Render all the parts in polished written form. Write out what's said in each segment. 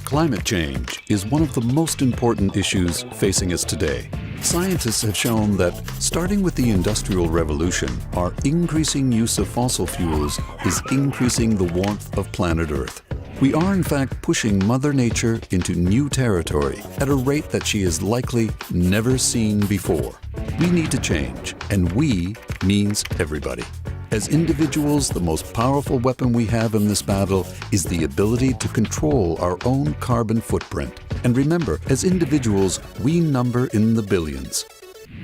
Climate change is one of the most important issues facing us today. Scientists have shown that, starting with the Industrial Revolution, our increasing use of fossil fuels is increasing the warmth of planet Earth. We are in fact pushing Mother Nature into new territory at a rate that she has likely never seen before. We need to change, and we means everybody. As individuals, the most powerful weapon we have in this battle is the ability to control our own carbon footprint. And remember, as individuals, we number in the billions.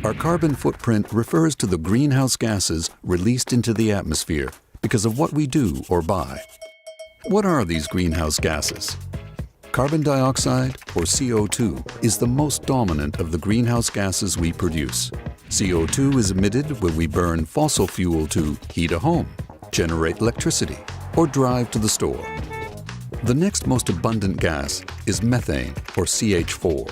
Our carbon footprint refers to the greenhouse gases released into the atmosphere because of what we do or buy. What are these greenhouse gases? Carbon dioxide, or CO2, is the most dominant of the greenhouse gases we produce. CO2 is emitted when we burn fossil fuel to heat a home, generate electricity, or drive to the store. The next most abundant gas is methane, or CH4.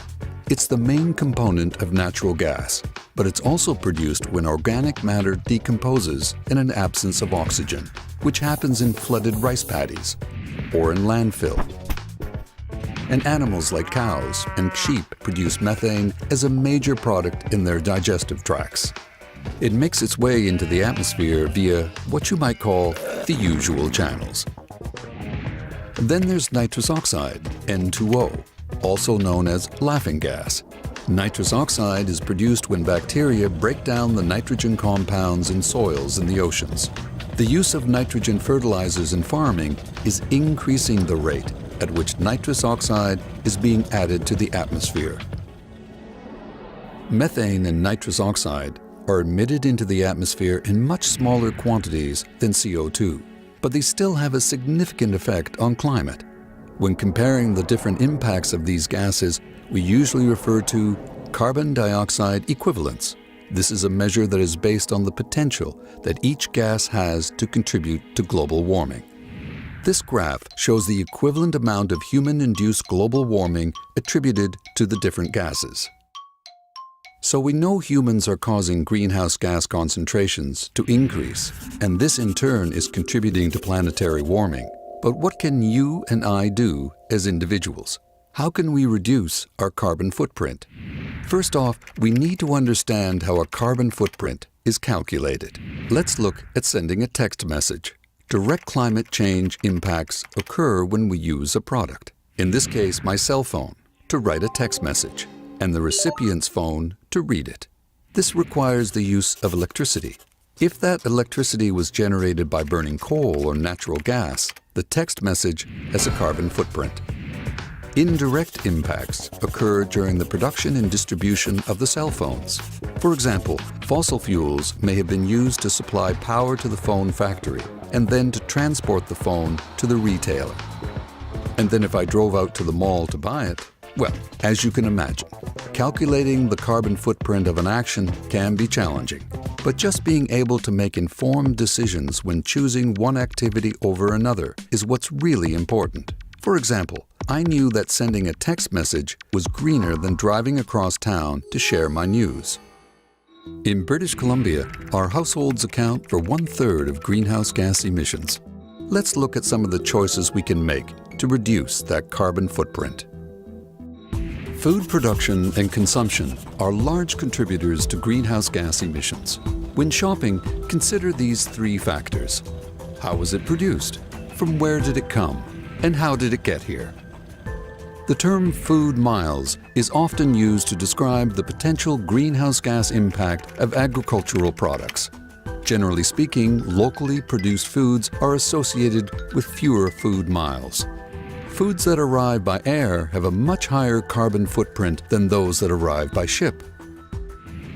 It's the main component of natural gas, but it's also produced when organic matter decomposes in an absence of oxygen, which happens in flooded rice paddies or in landfill. And animals like cows and sheep produce methane as a major product in their digestive tracts. It makes its way into the atmosphere via what you might call the usual channels. Then there's nitrous oxide, N2O, also known as laughing gas. Nitrous oxide is produced when bacteria break down the nitrogen compounds in soils in the oceans. The use of nitrogen fertilizers in farming is increasing the rate at which nitrous oxide is being added to the atmosphere. Methane and nitrous oxide are emitted into the atmosphere in much smaller quantities than CO2, but they still have a significant effect on climate. When comparing the different impacts of these gases, we usually refer to carbon dioxide equivalence. This is a measure that is based on the potential that each gas has to contribute to global warming. This graph shows the equivalent amount of human-induced global warming attributed to the different gases. So we know humans are causing greenhouse gas concentrations to increase, and this in turn is contributing to planetary warming. But what can you and I do as individuals? How can we reduce our carbon footprint? First off, we need to understand how a carbon footprint is calculated. Let's look at sending a text message. Direct climate change impacts occur when we use a product, in this case my cell phone, to write a text message, and the recipient's phone to read it. This requires the use of electricity. If that electricity was generated by burning coal or natural gas, the text message has a carbon footprint. Indirect impacts occur during the production and distribution of the cell phones. For example, fossil fuels may have been used to supply power to the phone factory and then to transport the phone to the retailer. And then if I drove out to the mall to buy it, well, as you can imagine, calculating the carbon footprint of an action can be challenging. But just being able to make informed decisions when choosing one activity over another is what's really important. For example, I knew that sending a text message was greener than driving across town to share my news. In British Columbia, our households account for 1/3 of greenhouse gas emissions. Let's look at some of the choices we can make to reduce that carbon footprint. Food production and consumption are large contributors to greenhouse gas emissions. When shopping, consider these 3 factors. How was it produced? From where did it come? And how did it get here? The term food miles is often used to describe the potential greenhouse gas impact of agricultural products. Generally speaking, locally produced foods are associated with fewer food miles. Foods that arrive by air have a much higher carbon footprint than those that arrive by ship.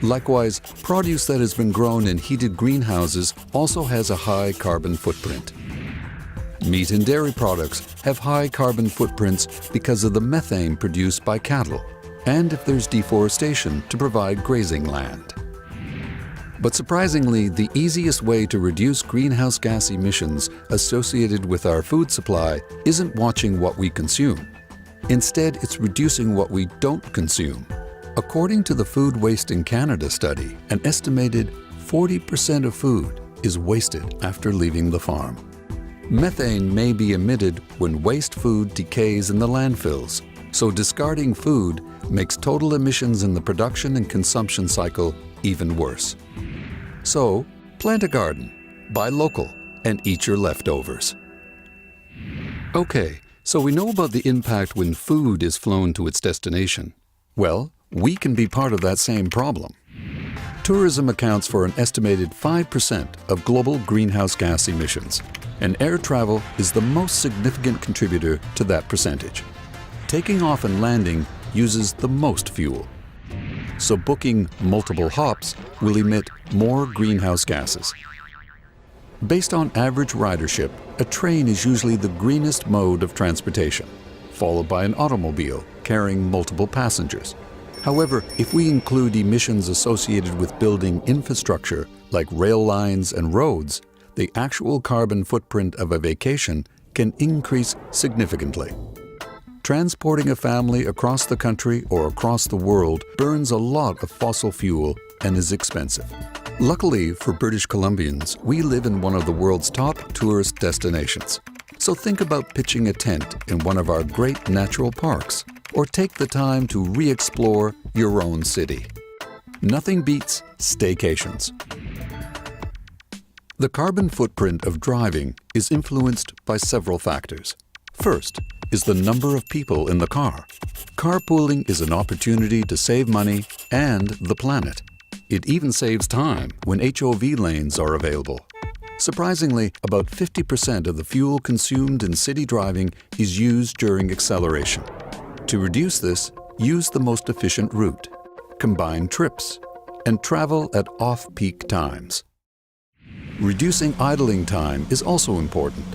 Likewise, produce that has been grown in heated greenhouses also has a high carbon footprint. Meat and dairy products have high carbon footprints because of the methane produced by cattle, and if there's deforestation to provide grazing land. But surprisingly, the easiest way to reduce greenhouse gas emissions associated with our food supply isn't watching what we consume. Instead, it's reducing what we don't consume. According to the Food Waste in Canada study, an estimated 40% of food is wasted after leaving the farm. Methane may be emitted when waste food decays in the landfills, so discarding food makes total emissions in the production and consumption cycle even worse. So, plant a garden, buy local, and eat your leftovers. Okay, so we know about the impact when food is flown to its destination. Well, we can be part of that same problem. Tourism accounts for an estimated 5% of global greenhouse gas emissions, and air travel is the most significant contributor to that percentage. Taking off and landing uses the most fuel, so booking multiple hops will emit more greenhouse gases. Based on average ridership, a train is usually the greenest mode of transportation, followed by an automobile carrying multiple passengers. However, if we include emissions associated with building infrastructure like rail lines and roads, the actual carbon footprint of a vacation can increase significantly. Transporting a family across the country or across the world burns a lot of fossil fuel and is expensive. Luckily for British Columbians, we live in one of the world's top tourist destinations. So think about pitching a tent in one of our great natural parks, or take the time to re-explore your own city. Nothing beats staycations. The carbon footprint of driving is influenced by several factors. First is the number of people in the car. Carpooling is an opportunity to save money and the planet. It even saves time when HOV lanes are available. Surprisingly, about 50% of the fuel consumed in city driving is used during acceleration. To reduce this, use the most efficient route, combine trips, and travel at off-peak times. Reducing idling time is also important.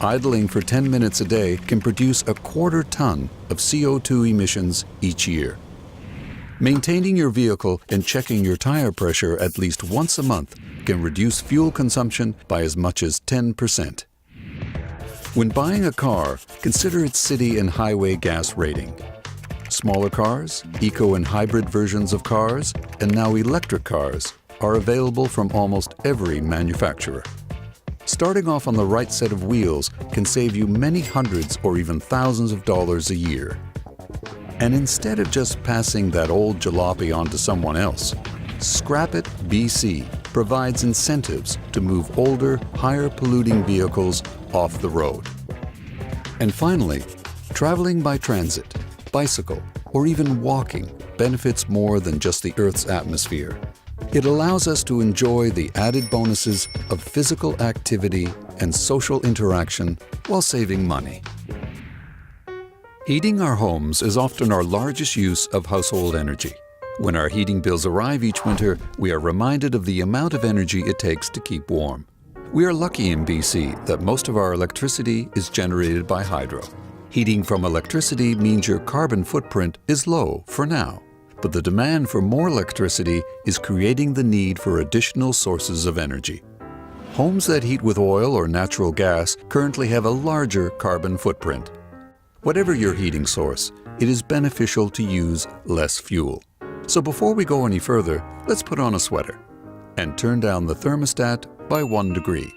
Idling for 10 minutes a day can produce a quarter ton of CO2 emissions each year. Maintaining your vehicle and checking your tire pressure at least once a month can reduce fuel consumption by as much as 10%. When buying a car, consider its city and highway gas rating. Smaller cars, eco and hybrid versions of cars, and now electric cars are available from almost every manufacturer. Starting off on the right set of wheels can save you many hundreds or even thousands of dollars a year. And instead of just passing that old jalopy on to someone else, Scrap It BC provides incentives to move older, higher polluting vehicles off the road. And finally, traveling by transit, bicycle, or even walking benefits more than just the Earth's atmosphere. It allows us to enjoy the added bonuses of physical activity and social interaction while saving money. Heating our homes is often our largest use of household energy. When our heating bills arrive each winter, we are reminded of the amount of energy it takes to keep warm. We are lucky in BC that most of our electricity is generated by hydro. Heating from electricity means your carbon footprint is low for now, but the demand for more electricity is creating the need for additional sources of energy. Homes that heat with oil or natural gas currently have a larger carbon footprint. Whatever your heating source, it is beneficial to use less fuel. So before we go any further, let's put on a sweater and turn down the thermostat by 1 degree.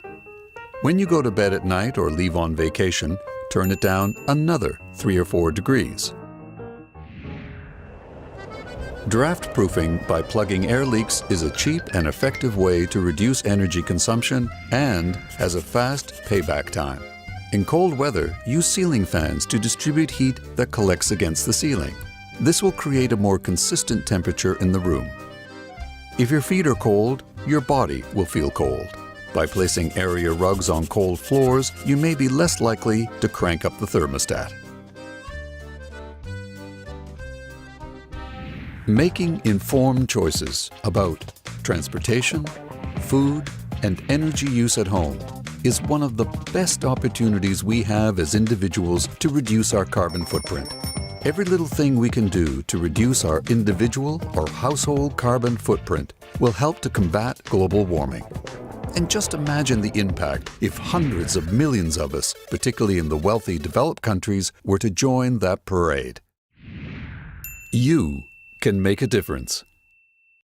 When you go to bed at night or leave on vacation, turn it down another 3 or 4 degrees. Draft-proofing by plugging air leaks is a cheap and effective way to reduce energy consumption and has a fast payback time. In cold weather, use ceiling fans to distribute heat that collects against the ceiling. This will create a more consistent temperature in the room. If your feet are cold, your body will feel cold. By placing area rugs on cold floors, you may be less likely to crank up the thermostat. Making informed choices about transportation, food, and energy use at home is one of the best opportunities we have as individuals to reduce our carbon footprint. Every little thing we can do to reduce our individual or household carbon footprint will help to combat global warming. And just imagine the impact if hundreds of millions of us, particularly in the wealthy developed countries, were to join that parade. You can make a difference.